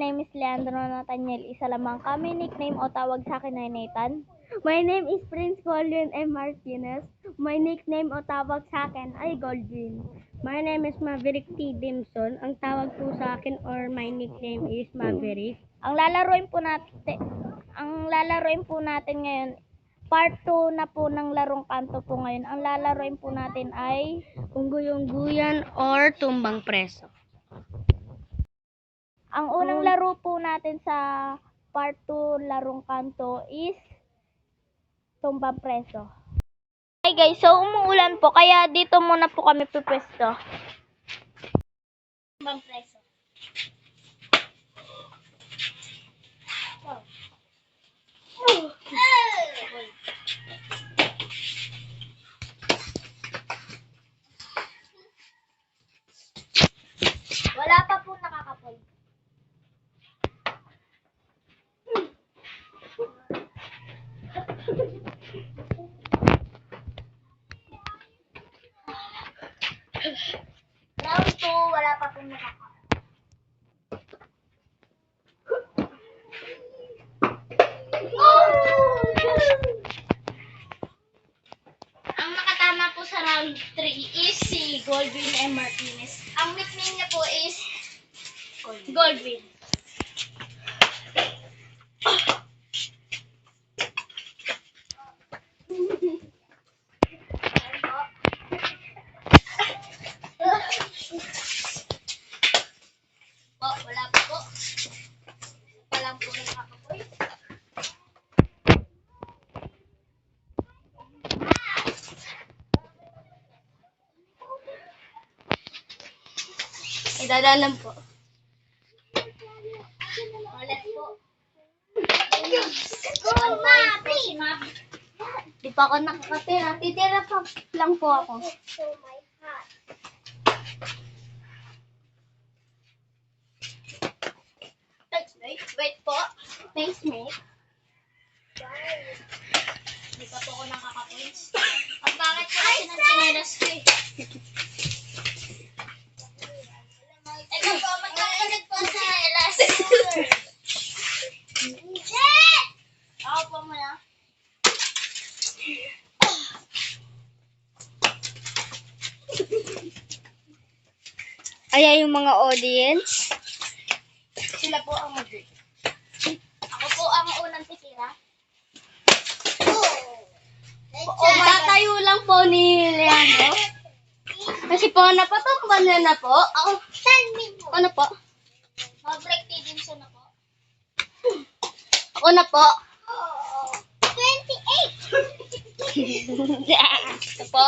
name is Leandro Nathaniel Isa lamang kami. Nickname o tawag sa akin ay Nathan. My name is Prince Colin M. Martinez. My nickname o tawag sa akin ay Goldwyn. My name is Maverick T. Dimson. Ang tawag po sa akin or my nickname is Maverick. Ang lalaroin po natin ngayon, part 2 na po ng larong kanto po ngayon. Ang lalaroin po natin ay Unggoy-ungguyan or tumbang preso. ang unang laro po natin sa part 2 larong kanto is tumbang preso. Hi guys, so umuulan po kaya dito muna po kami pupwesto. Tumbang preso. Wala pa po nakakapol. Round 2, wala pa po nakakapol. Ang nakatama po sa round 3 is si Goldwyn M. Martinez. Ang nickname niya po is Goldwyn. Wala pa po. Walang po nakakapoy. Idadalan po. Ulit po. Di pa ako nakakatira. Titira pa lang po ako. Wait po. Thanks, mate. Di pa po ako nakaka-points. Ang bakit po kasi ng chinelas ko eh. Ikaw po, magkakalit po sa chinelas. Ako po muna. Ayan yung mga audience. Sila po ang mag-drink. Ako po ang unang titira. Tatayo lang po ni Leandro. Kasi po, napatumban na po. Ako, ano po? Mag-break Dimson na po. Ako na po. 28! Ito po.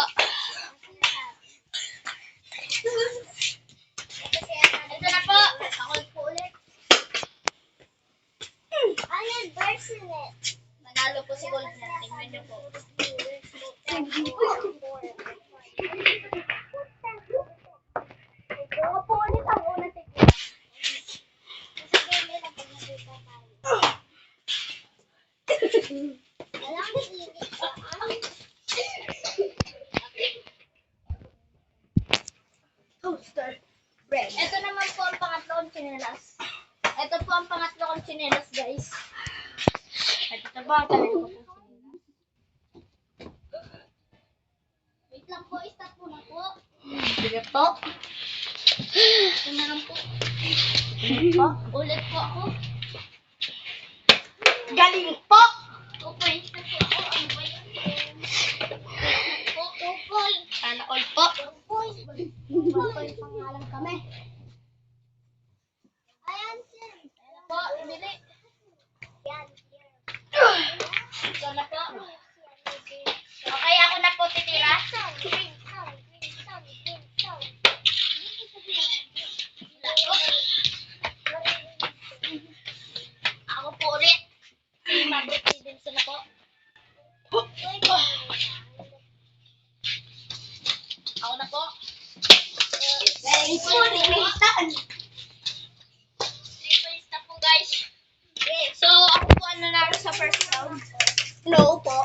Ito na po. Ako po ulit. Ayan, Barcelet. Manalo po si Goldman. Tingnan niyo po. Ako po ulit ang unang titira. Alam, init pa. Toaster bread. Ito naman po ang pangatlo kong chinelas. Ito po ang pangatlo kong chinelas, guys. Ito na ba? Talaga po. Wait lang po, stop po na po. Sige po. Ito na lang po. Ulit po ako. Galing po. 2 points na po ako. Ano ba yun? Po, 2 points. Sana all po. 2 points. 2 points pangalan kami. Ayan, sir. Ayan po, ibili. Yan. Ito na po. Okay, ako na po titira. Ako po ulit. Mabrik Dimson na po. Ako na po. Very good. 3 points na po, guys. So, ako po ang nanalo sa first round. No po.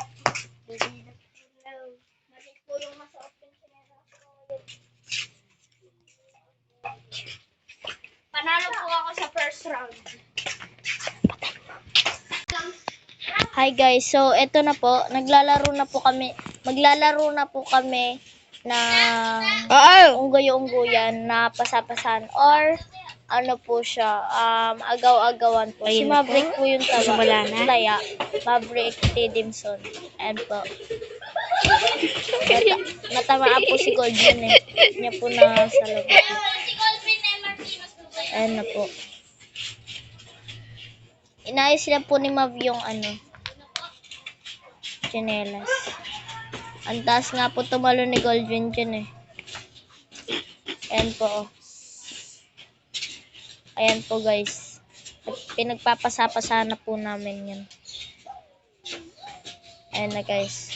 Maliit po yung masuot yung chinelas ko. Panalo po ako sa first round. Hi guys, so eto na po, maglalaro na po kami ng unggoy-unggoyan na pasapasan or ano po siya, agaw-agawan po. Si Maverick po yung taya, Maverick Tidimson. Ayan po. Natamaan po si Goldwyn eh. Niya po na sa lagot. Ayan na po. Inayos lang po ni Mav yung tsinelas. Ang taas nga po tumalo ni Goldwyn dyan eh. Ayan po. Oh. Ayan po guys. Pinagpapasapasa na po namin yan. Ayan na guys.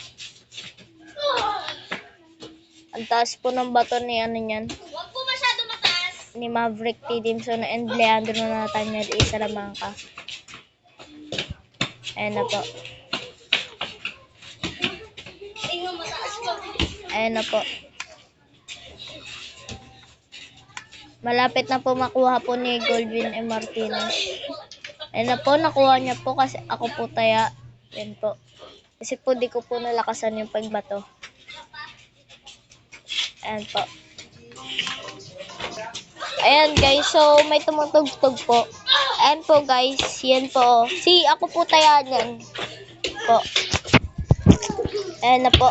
Ang taas po ng bato ni niyan. Huwag po masyado mataas. Ni Maverick Tidimson and Leandro Nathaniel A. Salamanca. Ayan na po. Tingnan mataas po. Ayan na po. Malapit na po makuha po ni Goldwyn M. Martinez. Ayan na po, nakuha niya po kasi ako po taya. Ayan po. Kasi po di ko po nalakasan yung pagbato. Ayan po. Ayan guys, so may tumutugtog po. Ayan po guys, yan po. Si ako po taya niyan. Po. Ayan na po.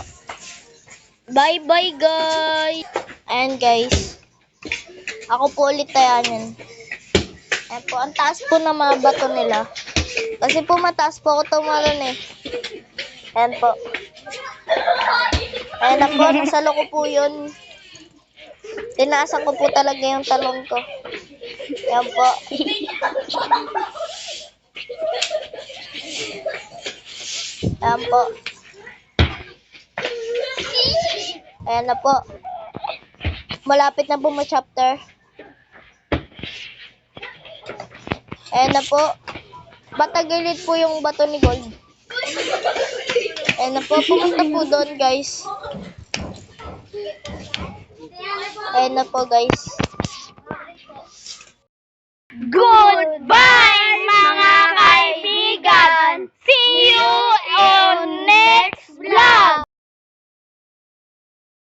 Bye bye guys. Ayan guys. Ako po ulit taya niyan. Ayan po, ang taas po ng mga bato nila. Kasi po mataas po ako tumalon eh. Ayan po. Ayan na po, nasalo ko po yun. Tinaasan ko po talaga yung talong ko. Ayan po. Ayan po. Ayan na po. Malapit na po ma-chapter. Ayan na po. Batagilid po yung bato ni Gold. Ayan na po. Pumunta po doon guys. Ayan na po guys. Go!